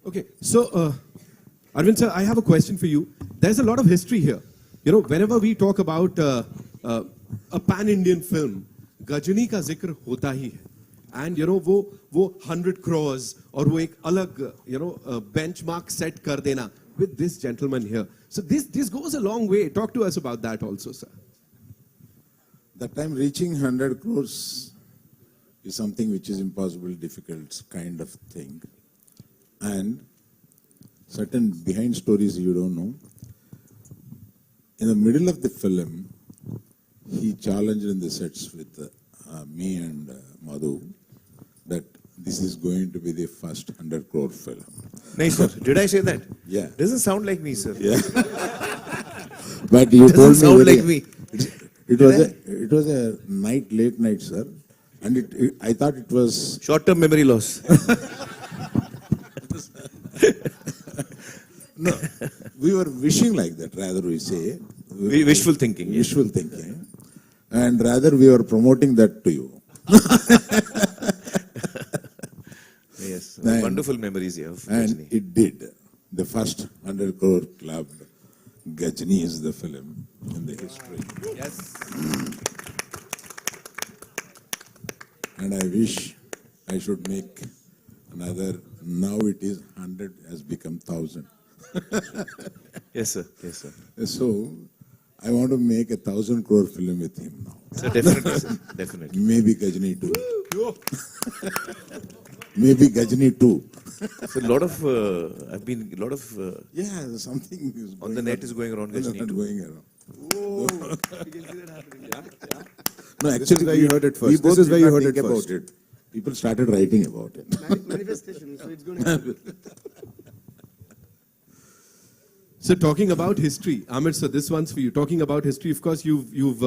Okay, so Arvind sir, I have a question for you. There's a lot of history here. You know, whenever we talk about a pan-Indian film, Gajani का जिक्र होता ही है. And you know वो 100 crores और वो एक अलग benchmark set कर देना with this gentleman here. So this goes a long way. Talk to us about that also, sir. That time reaching 100 crores is something which is impossible, difficult kind of thing. And certain behind stories you don't know. In the middle of the film, he challenged in the sets with me and Madhu that this is going to be the first 100 crore film. No, sir. Did I say that? Yeah. Doesn't sound like me, sir. Yeah. But you Doesn't told me sound like me. It was a late night, sir. And I thought it was... Short-term memory loss. No, we were wishing like that, rather we say. Wishful thinking. Yes. Wishful thinking. And rather we were promoting that to you. Yes. And- Wonderful memories here of And Gajani. it did. The first 100 crore club, Gajani is the film in the history. Yes. And I wish I should make another, now it is 100 has become 1000. Yes, sir. Yes, sir. So, I want to make 1,000 crore film with him now. So definitely, sir. Definitely. Maybe Gajani too. Maybe Gajani too. So a lot of Yeah, something is on going the net is going around Gajani too. going around. Oh, you can see that happening. Yeah. No, This is actually, where you heard it first. we both This is did where you not heard think it about first. it. People started writing about it. Manifestation, so it's going to happen. So talking about history, Amir sir, this one's for you. Talking about history, of course, you've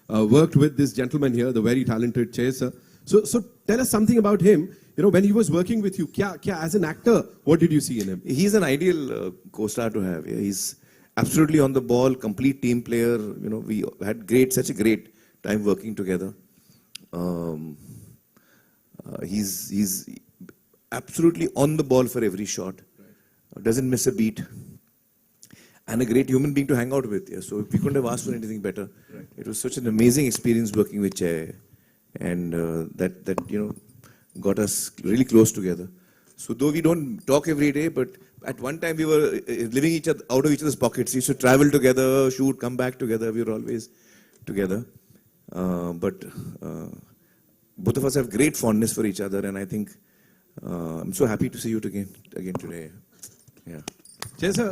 worked with this gentleman here, the very talented Che sir. So tell us something about him. You know, when he was working with you, as an actor, what did you see in him? He's an ideal co-star to have. Yeah. He's absolutely on the ball, complete team player. You know, we had such a great time working together. He's absolutely on the ball for every shot. Doesn't miss a beat. And a great human being to hang out with. Yeah. So we couldn't have asked for anything better. Right. It was such an amazing experience working with Che, and that got us really close together. So though we don't talk every day, but at one time we were living out of each other's pockets. We used to travel together, shoot, come back together. We were always together. But both of us have great fondness for each other, and I think I'm so happy to see you again today. Yeah. जैसा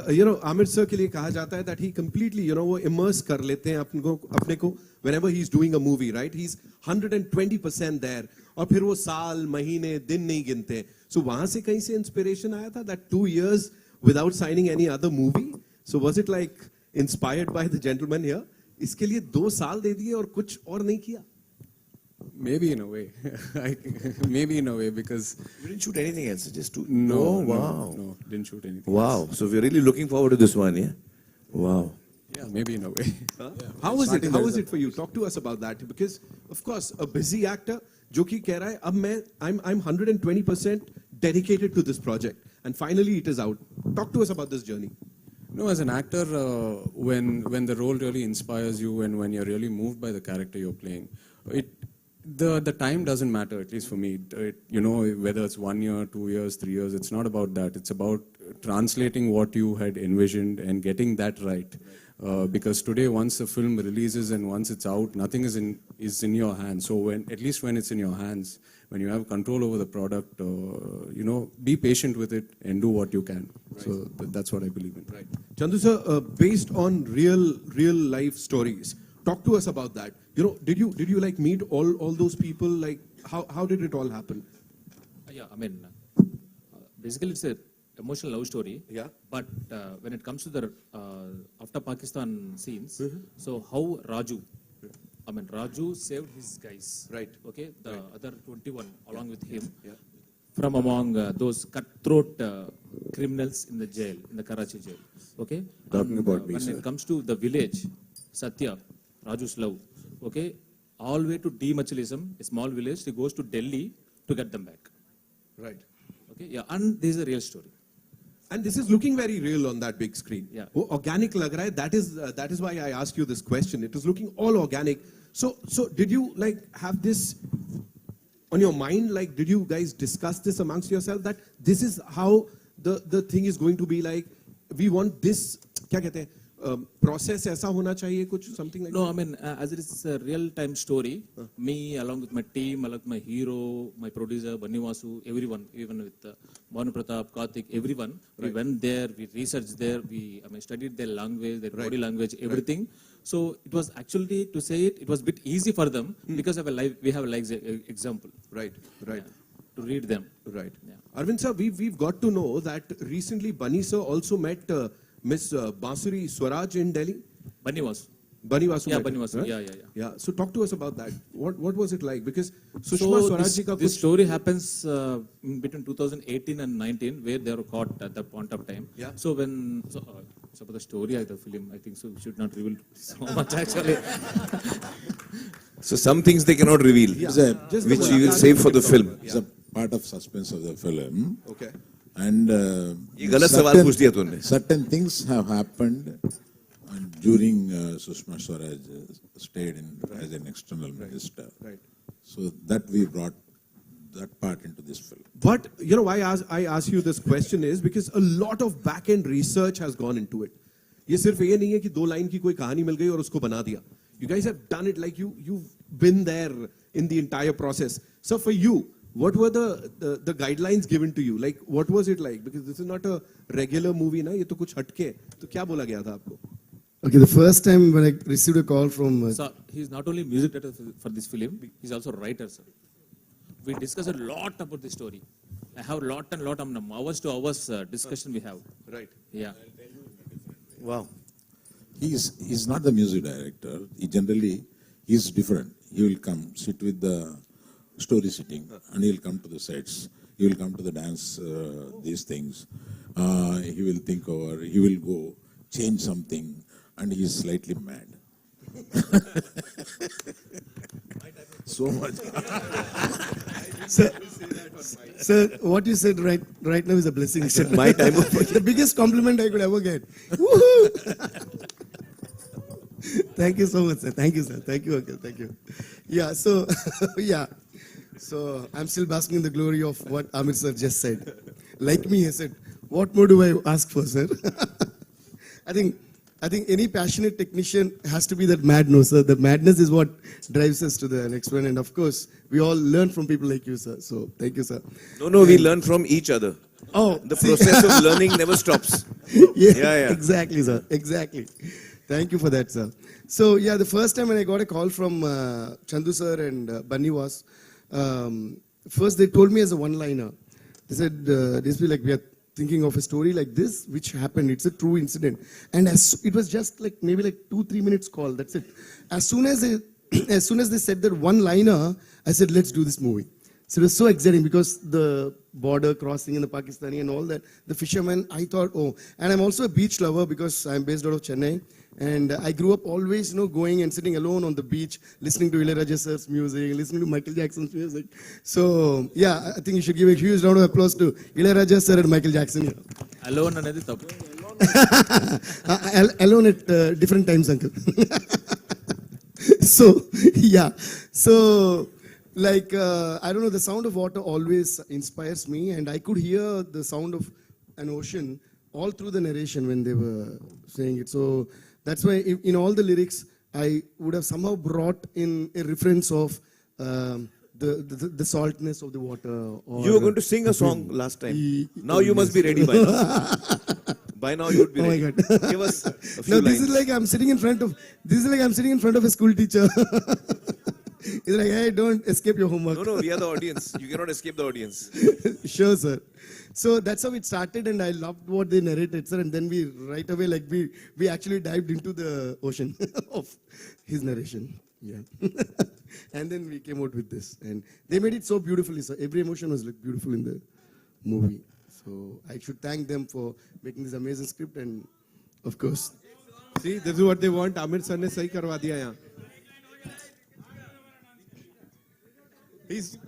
Aamir sir के लिए कहा जाता है that he completely वो immerse कर लेते हैं अपने को whenever he's doing a movie, right? He's 120% there और फिर वो साल महीने दिन नहीं गिनते. So वहां से कहीं से inspiration आया था that 2 years without signing any other movie. So was it like inspired by the gentleman here? इसके लिए 2 साल दे दिए और कुछ और नहीं किया? Maybe in a way. Maybe in a way because... You didn't shoot anything else, just two? No, Oh, no, wow. no, didn't shoot anything. Wow. So we're really looking forward to this one, yeah? Wow. Yeah, maybe in a way. How was it? Starting How there was is it for you? Talk to us about that because, of course, a busy actor जो कि कह रहा है अब I'm 120% dedicated to this project and finally it is out. Talk to us about this journey. No, as an actor, when the role really inspires you and when you're really moved by the character you're playing, the time doesn't matter, at least for me. Whether it's 1 year, 2 years, 3 years, it's not about that. It's about translating what you had envisioned and getting that right. Because today, once the film releases and once it's out, nothing is in your hands. So at least when it's in your hands, when you have control over the product, be patient with it and do what you can. Right. So that's what I believe in. Right. Chandu sir, based on real life stories, talk to us about that. Did you like meet all those people? Like how did it all happen? Yeah, I mean, basically it's a emotional love story. Yeah. But when it comes to the after Pakistan scenes, so how Raju saved his guys. Right. Okay, the other 21 along with him from among those cutthroat criminals in the jail, in the Karachi jail. Okay. Talking about me, when sir. it comes to the village, Satya, Raju's love. Okay, all the way to Demachilism, a small village. He goes to Delhi to get them back. Right. Okay, yeah, and this is a real story. And this is looking very real on that big screen. Yeah. वो organic लग रहा है. That is why I asked you this question. It is looking all organic. So did you like have this on your mind? Like, did you guys discuss this amongst yourself that this is how the thing is going to be like? We want this. क्या कहते हैं? Process ऐसा होना चाहिए कुछ something like No, that? I mean, as it is a real-time story, me along with my team, along with my hero, my producer, Banni Vasu, everyone, even with Bhanu Pratap, Karthik, everyone, we went there, we researched there, studied their language, their body language, everything. So it was actually, to say it, it was a bit easy for them because of we have a live example. Right. To read them. Right. Yeah. Arvind sir, we've got to know that recently Bunny sir also met Miss Bansuri Swaraj in Delhi. Banni Vasu. Bunny Vasu. Yeah, met Banni her, Vasu. right? Yeah. Yeah. So talk to us about that. What was it like? Because Sushma So Swaraj ji ka this kuch- story happens in between 2018 and 19, where they were caught at that point of time. Yeah. So about the story of the film, I think so we should not reveal so much actually. So some things they cannot reveal, It's a, Just which the you will Mulaqat save we for the can film. talk it's a part of suspense of the film. Okay. And ये गलत सवाल पूछ दिया तूने. certain things have happened during Sushma Swaraj stayed as an external minister. Right. So that we brought that part into this film. But you know why I ask you this question is because a lot of back end research has gone into it. ये सिर्फ ये नहीं है कि दो line की कोई कहानी मिल गई और उसको बना दिया. You guys have done it like you've been there in the entire process. So for you, what were the guidelines given to you? Like what was it like? Because this is not a regular movie, ना ये तो कुछ हटके है. तो क्या बोला गया था आपको? Okay, the first time when I received a call from So he's not only music director for this film, he's also writer, sir. We discussed a lot about the story. I have lot of hours to hours discussion we have. Right. Yeah. Wow. He's not the music director. He's different. He will come, sit with the story sitting, and he'll come to the sets. He will come to the dance, these things. He will think over, he will go, change something, and he's slightly mad. So much. Sir, what you said right now is a blessing. Sir. my time of- The biggest compliment I could ever get. Woohoo! Thank you so much, sir. Thank you, sir. Thank you, Uncle. Thank you. Yeah, so, yeah. So, I'm still basking in the glory of what Amir sir just said. Like me, he said, what more do I ask for, sir? I think any passionate technician has to be that mad, no, sir. The madness is what drives us to the next one. And of course, we all learn from people like you, sir. So, thank you, sir. No, we learn from each other. Oh, The see- process of learning never stops. Yeah. Exactly, sir. Exactly. Thank you for that, sir. So, yeah, the first time when I got a call from Chandu sir and Bunny was, first they told me as a one-liner. They said, this will like, we are thinking of a story like this, which happened. It's a true incident. And it was just like maybe like 2-3 minutes call. That's it. As soon as they said that one-liner, I said, let's do this movie. So it was so exciting because the border crossing in the Pakistani and all that, the fishermen, I thought, oh, and I'm also a beach lover because I'm based out of Chennai. And I grew up always, going and sitting alone on the beach, listening to Ilayaraja sir's music, listening to Michael Jackson's music. So, yeah, I think you should give a huge round of applause to Ilayaraja sir and Michael Jackson. Alone another top. Alone at different times, uncle. So, yeah. So, like, I don't know, the sound of water always inspires me, and I could hear the sound of an ocean all through the narration when they were saying it. So, that's why in all the lyrics, I would have somehow brought in a reference of the saltness of the water. Or You were going to sing a song last time. Now you must be ready by now. By now you would be Oh my ready. God. Give us a few No, this lines. is like I'm sitting in front of a school teacher. It's like, hey, don't escape your homework. No, we are the audience. You cannot escape the audience. Sure, sir. So that's how it started, and I loved what they narrated, sir. And then we right away, like we actually dived into the ocean of his narration. Yeah. And then we came out with this, and they made it so beautifully, sir. Every emotion was like beautiful in the movie. So I should thank them for making this amazing script, and of course. See, this is what they want. Amir sir ने सही करवा दिया यहाँ.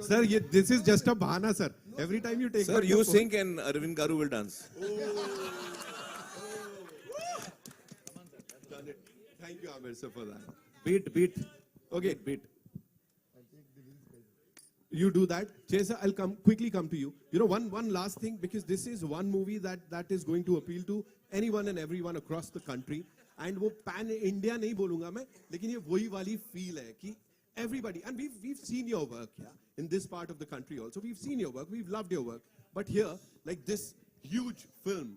Sir, this is just a bahana, sir. Every time you take Sir, out you your phone- sing and Arvind Garu will dance. Done it. Thank you, Amir sir, for that. Beat. Okay, beat. You do that. Chesa, I'll quickly come to you. You know, one last thing, because this is one movie that is going to appeal to anyone and everyone across the country. And वो pan India नहीं बोलूँगा मैं, लेकिन ये वही वाली feel है कि everybody, and we've seen your work, yeah, in this part of the country also. We've seen your work, we've loved your work. But here, like this huge film,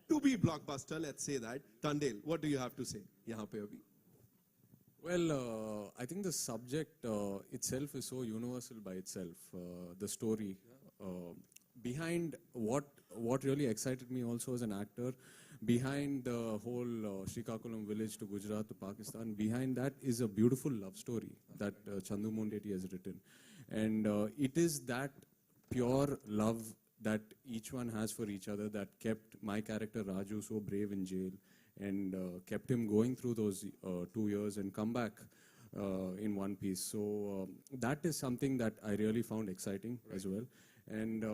to be blockbuster, let's say that. Tandel, what do you have to say? यहाँ पे अभी. Well, I think the subject itself is so universal by itself. The story behind what really excited me also as an actor, behind the whole Srikakulam village to Gujarat to Pakistan, behind that is a beautiful love story that Chandu Mondeti has written, and it is that pure love that each one has for each other that kept my character Raju so brave in jail, and kept him going through those 2 years and come back in one piece. So that is something that I really found exciting as well. And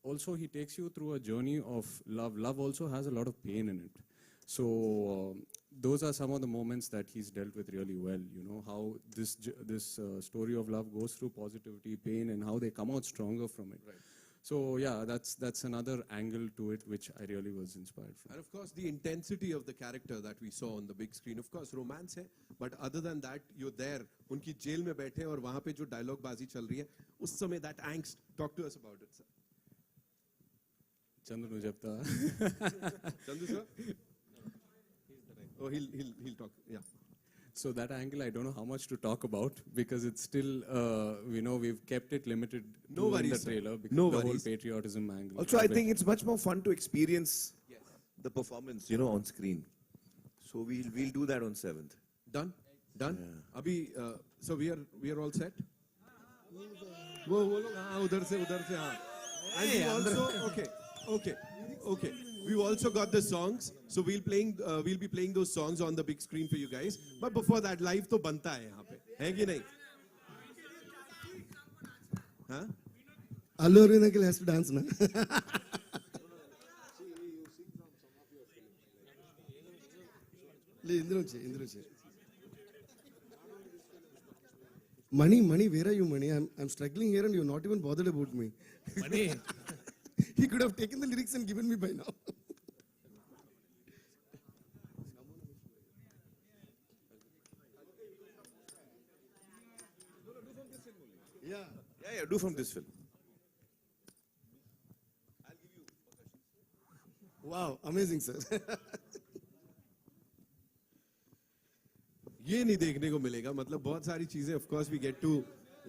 also he takes you through a journey of love. Love also has a lot of pain in it. So those are some of the moments that he's dealt with really well. You know, how this story of love goes through positivity, pain, and how they come out stronger from it. Right. So yeah, that's another angle to it which I really was inspired from. And of course, the intensity of the character that we saw on the big screen, of course, romance है, but other than that, you're there. उनकी jail में बैठे और वहाँ पे जो dialogue बाजी चल रही है, उस समय that angst. Talk to us about it, sir. Chandu nu jepta. Chandu sir. Oh, he'll talk. Yeah. So that angle, I don't know how much to talk about because it's still, we've kept it limited No in worries, the sir. trailer because No the whole worries. patriotism angle. Also, I of it. think it's much more fun to experience the performance, you know, on screen. So we'll do that on 7th. Done. अभी so we are all set. वो लोग हाँ उधर से हाँ. And we also okay. We've also got the songs, so we'll be playing those songs on the big screen for you guys. But before that, live तो बनता है यहाँ पे, है कि नहीं? हाँ? Allu Arvind uncle has to dance na. ఇందులో వచ్చే Mani, where are you, Mani? I'm struggling here and you're not even bothered about me. Mani. He could have taken the lyrics and given me by now. Yeah. Yeah, do from this film. Wow, amazing, sir. ये नहीं देखने को मिलेगा, मतलब बहुत सारी चीजें of course we get to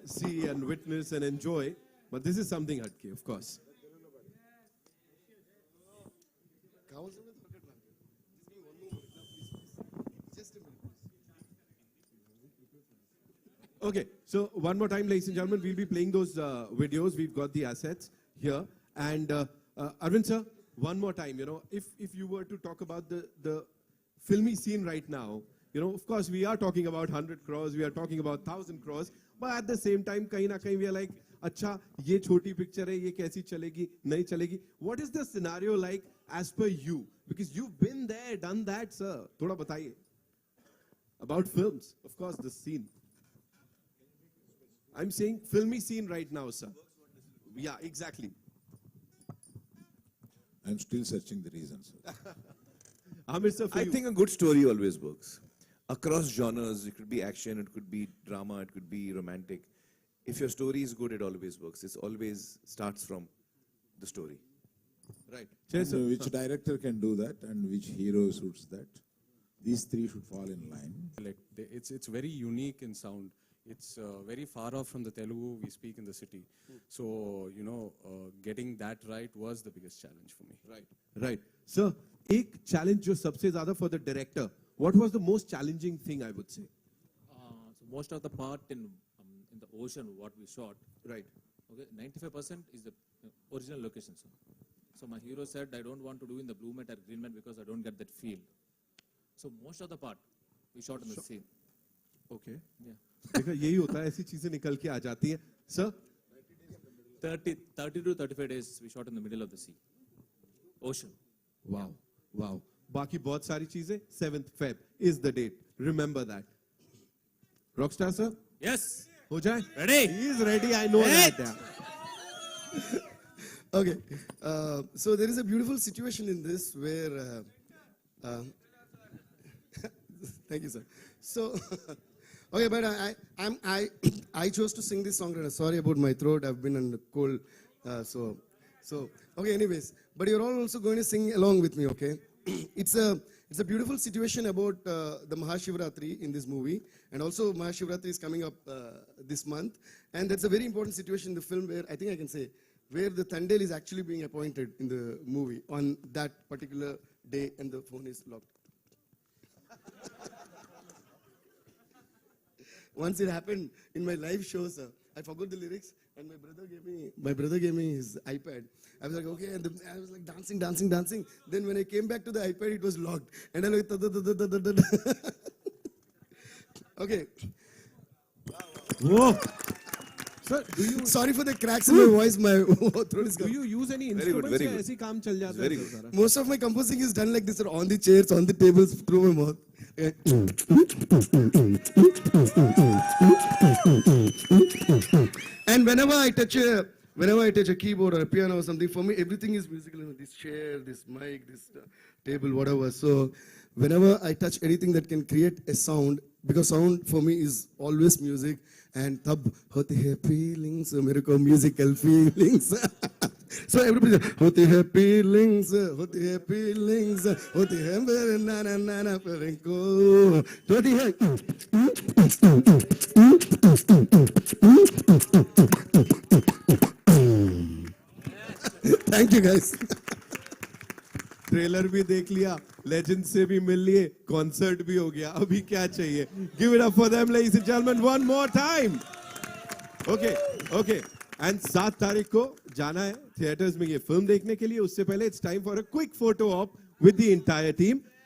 see and witness and enjoy, but this is something हटके, of course. Okay, so one more time, ladies and gentlemen, we'll be playing those videos. We've got the assets here. And Arvind sir, one more time, you know, if you were to talk about the filmy scene right now, you know, of course, we are talking about 100 crores, we are talking about 1,000 crores, but at the same time, kahin na kahin we are like, अच्छा, ये छोटी picture है, ये कैसी चलेगी, नहीं चलेगी. What is the scenario like as per you? Because you've been there, done that, sir. थोड़ा बताइए. About films, of course, the scene. I'm saying filmy scene right now, sir. Yeah, exactly. I'm still searching the reasons. Amir sir, for I you. think a good story always works. Across genres, it could be action, it could be drama, it could be romantic. If your story is good, it always works. It always starts from the story. Right. So which director can do that and which hero suits that? These three should fall in line. Like it's very unique in sound. It's very far off from the Telugu we speak in the city. So, getting that right was the biggest challenge for me. Right. Sir, एक challenge जो सबसे ज़्यादा for the director. What was the most challenging thing, I would say? So most of the part in the ocean, what we shot, Right. okay, 95% is the original location. So my hero said, I don't want to do in the blue mat or green mat because I don't get that feel. So most of the part we shot in the scene. Okay. Yeah. देखो यही होता है, ऐसी चीजें निकल के आ जाती हैं. Sir, 30 to 35 days we shot in the middle of the sea. Ocean. Wow, wow. बाकी बहुत सारी चीजें 7th Feb is the date. Remember that. Rockstar sir, Yes. हो जाए? Ready? He is ready. I know Eight. that. Yeah. Okay, so there is a beautiful situation in this where, thank you, sir. So, okay, but I chose to sing this song. And sorry about my throat. I've been on the cold, so okay. Anyways, but you're all also going to sing along with me, okay? It's a beautiful situation about the Mahashivratri in this movie, and also Mahashivratri is coming up this month, and that's a very important situation in the film where I think I can say where the Thandel is actually being appointed in the movie on that particular day, and the phone is locked. Once it happened in my live show, sir. I forgot the lyrics, and my brother gave me his iPad. I was like, okay, and I was like dancing. Then when I came back to the iPad, it was locked, and I was like, okay. Whoa. Sir, do you Sorry for the cracks in my voice. My throat is do gone. you use any Very good, instruments? very या good. ऐसे ही काम चल जाता Very है good. Sir सारा? Most of my composing is done like this, sir, on the chairs, on the tables, through my mouth. And whenever I touch a keyboard or a piano or something, for me everything is musical. You know, this chair, this mic, this table, whatever. So whenever I touch anything that can create a sound, because sound for me is always music, and tab hote hai feelings, so mere ko musical feelings. So everybody, hote hai feelings, hote hai feelings, hote hai mere na na na na perenko, hote hai. Thank you, guys. Trailer भी देख लिया, legend से भी मिल लिए, concert भी हो गया, अभी क्या चाहिए? Give it up for them ladies and gentleman one more time. Okay and 7 तारीख को जाना है थिएटर्स में ये फिल्म देखने के लिए. उससे पहले it's time for a quick photo op with the entire team.